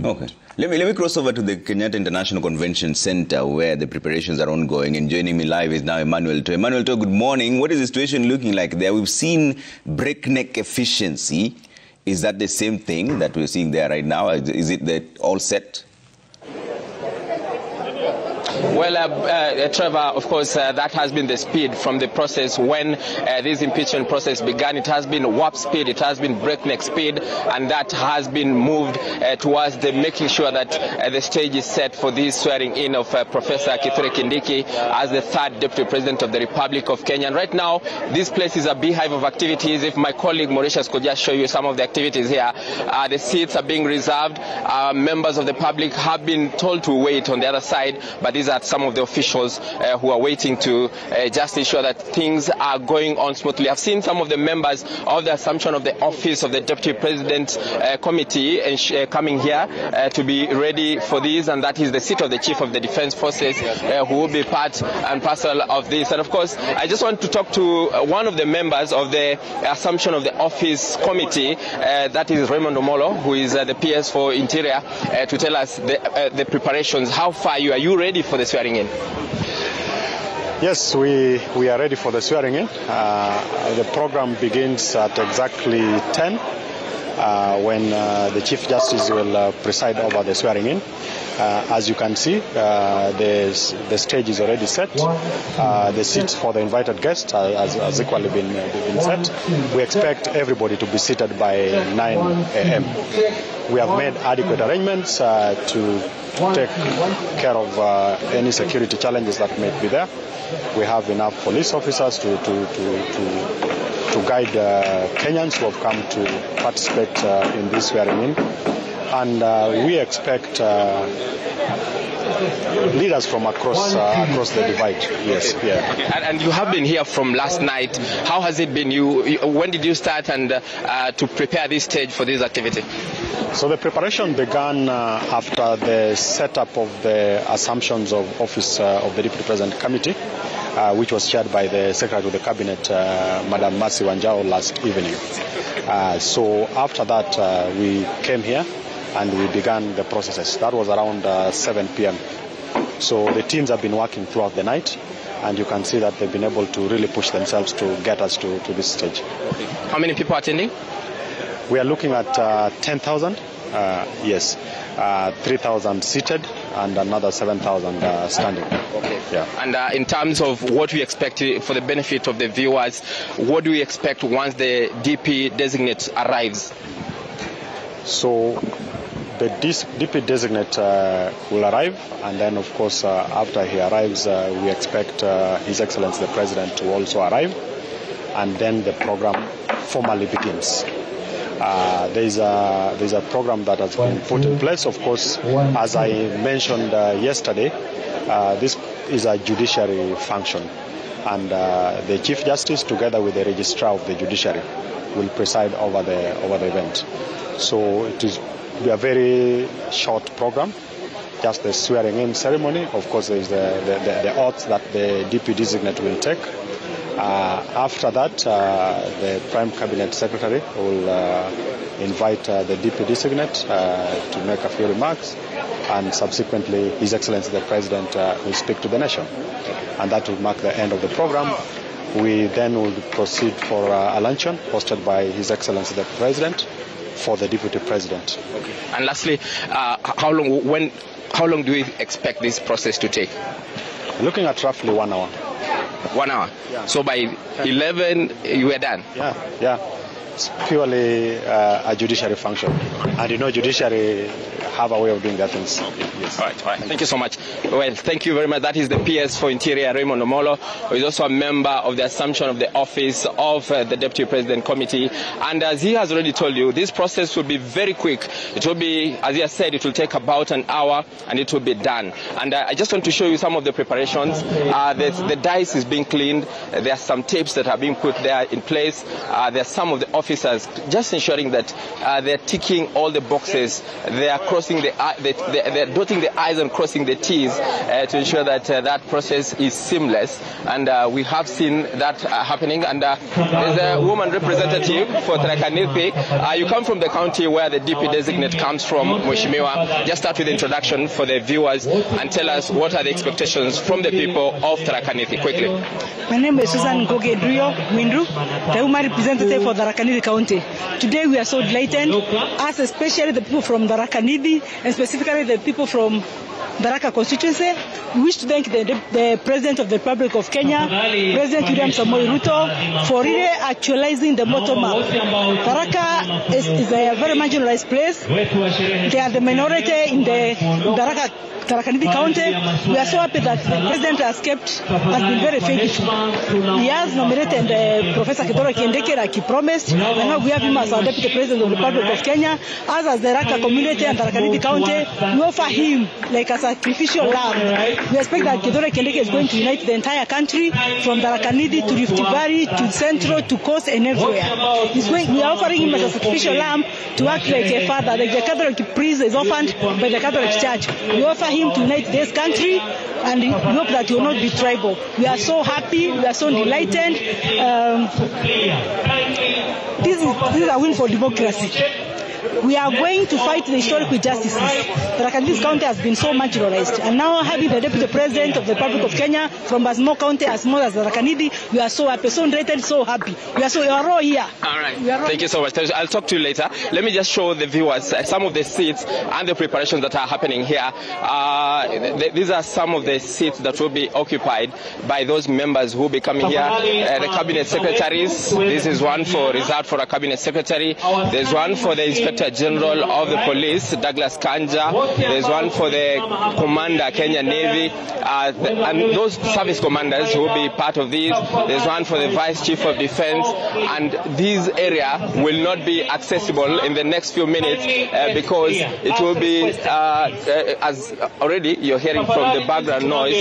Okay. Let me cross over to the Kenyatta International Convention Center where the preparations are ongoing, and joining me live is now Emmanuel To. Emmanuel To, good morning. What is the situation looking like there? We've seen breakneck efficiency. Is that the same thing that we're seeing there right now? Is it all set? Well, Trevor, of course, that has been the speed from the process when this impeachment process began. It has been warp speed, it has been breakneck speed, and that has been moved towards the making sure that the stage is set for this swearing in of Professor Kithure Kindiki as the third Deputy President of the Republic of Kenya. And right now, this place is a beehive of activities. If my colleague Mauritius could just show you some of the activities here. The seats are being reserved. Members of the public have been told to wait on the other side, but these are some of the officials who are waiting to just ensure that things are going on smoothly. I've seen some of the members of the Assumption of the Office of the Deputy President Committee coming here to be ready for this, and that is the seat of the Chief of the Defense Forces who will be part and parcel of this. And of course, I just want to talk to one of the members of the Assumption of the Office Committee, that is Raymond Omolo, who is the PS for Interior, to tell us the preparations. How far are you ready for the swearing in? Yes, we are ready for the swearing in. The program begins at exactly 10 when the Chief Justice will preside over the swearing in. As you can see, the stage is already set. The seats for the invited guests has equally been set. We expect everybody to be seated by 9 a.m. We have made adequate arrangements to take care of any security challenges that may be there. We have enough police officers to guide Kenyans who have come to participate in this swearing in. And we expect leaders from across the divide. Yes, yeah. Okay. And you have been here from last night. How has it been? When did you start and to prepare this stage for this activity? So the preparation began after the setup of the Assumptions of Office of the Deputy President Committee, which was chaired by the Secretary of the Cabinet, Madam Mercy Wanjao, last evening. So after that, we came here and we began the processes. That was around 7 p.m. So the teams have been working throughout the night, and you can see that they've been able to really push themselves to get us to this stage. Okay. How many people are attending? We are looking at 10,000, yes, 3,000 seated and another 7,000 standing. Okay. Yeah. And in terms of what we expect for the benefit of the viewers, what do we expect once the DP designate arrives? So the DP designate will arrive, and then of course after he arrives we expect His Excellency the President to also arrive, and then the program formally begins. There's a program that has been put in place. Of course, as I mentioned yesterday, this is a judiciary function, and the Chief Justice together with the Registrar of the Judiciary will preside over the event. So it is a very short program, just the swearing-in ceremony. Of course, there is the oath that the DP designate will take. After that, the Prime Cabinet Secretary will invite the DP designate to make a few remarks, and subsequently His Excellency the President will speak to the nation. And that will mark the end of the program. We then will proceed for a luncheon hosted by His Excellency the President for the Deputy President. Okay. And lastly, how long do we expect this process to take? Looking at roughly 1 hour. 1 hour? Yeah. So by 11 you were done? Yeah. It's purely a judiciary function. And you know, judiciary have a way of doing their things. Yes. All right. Thank you so much. Well, thank you very much. That is the PS for Interior, Raymond Omolo, who is also a member of the Assumption of the Office of the Deputy President Committee. And as he has already told you, this process will be very quick. It will be, as he has said, it will take about an hour and it will be done. And I just want to show you some of the preparations. The dice is being cleaned. There are some tapes that are being put there in place. There are some of the officers, just ensuring that they're ticking all the boxes, they are crossing they're dotting the I's and crossing the T's to ensure that that process is seamless. And we have seen that happening. And there's a woman representative for Tharaka Nithi. You come from the county where the DP designate comes from, Mheshimiwa. Just start with the introduction for the viewers and tell us what are the expectations from the people of Tharaka Nithi, quickly. My name is Susan Windu, the woman representative for Tharaka Nithi County. Today we are so delighted, as especially the people from Tharaka Nithi, and specifically the people from Tharaka constituency. We wish to thank the President of the Republic of Kenya, President William Samoei Ruto, for really actualizing the motto map. Tharaka is a very marginalized place. They are the minority in the Tharaka Nithi County. We are so happy that the President has been very faithful. He has nominated Professor Kithure Kindiki like he promised, and now we have him as our Deputy President of the Republic of Kenya. As the Tharaka community and Tharaka Nithi County, we offer him like a sacrificial lamb. We expect that Kithure Kindiki is going to unite the entire country, from Tharaka Nithi to Rift Valley to Central to Coast and everywhere. We are offering him as a sacrificial lamb to act like a father, like the Catholic priest is orphaned by the Catholic Church. We offer him to unite this country, and we hope that he will not be tribal. We are so happy, we are so delighted. This is a win for democracy. We are going to fight the historic injustices. Tharaka Nithi County has been so marginalized, and now having the Deputy President of the Republic of Kenya from as small county as small as Tharaka Nithi, we are so happy, so delighted, so happy. We are all here. All right. Thank you so much. I'll talk to you later. Let me just show the viewers some of the seats and the preparations that are happening here. These are some of the seats that will be occupied by those members who will be coming here. The cabinet secretaries. This is one reserved for a cabinet secretary. There's one for the Inspector General of the Police, Douglas Kanja. There's one for the Commander, Kenya Navy, and those service commanders who will be part of these. There's one for the Vice Chief of Defense, and this area will not be accessible in the next few minutes because it will be, as already you're hearing from the background noise,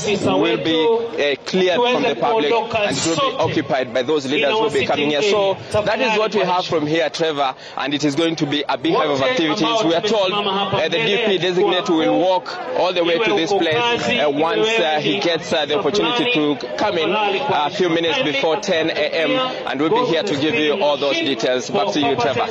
these will be cleared from the public and it will be occupied by those leaders who will be coming here. So that is what we have from here, Trevor, and it is going to be a big hive of activities. We are told the DP designate will walk all the way to this place once he gets the opportunity to come in a few minutes before 10 a.m. and we'll be here to give you all those details. Back to you, Trevor.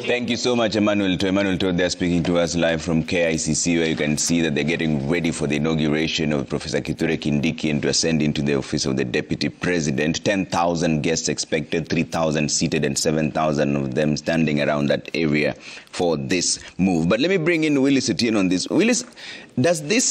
Thank you so much, Emmanuel. They're speaking to us live from KICC, where you can see that they're getting ready for the inauguration of Professor Kithure Kindiki and to ascend into the office of the Deputy President. 10,000 guests expected, 3,000 seated and 7,000 of them standing around that area for this move. But let me bring in Willis Etienne on this. Willis, does this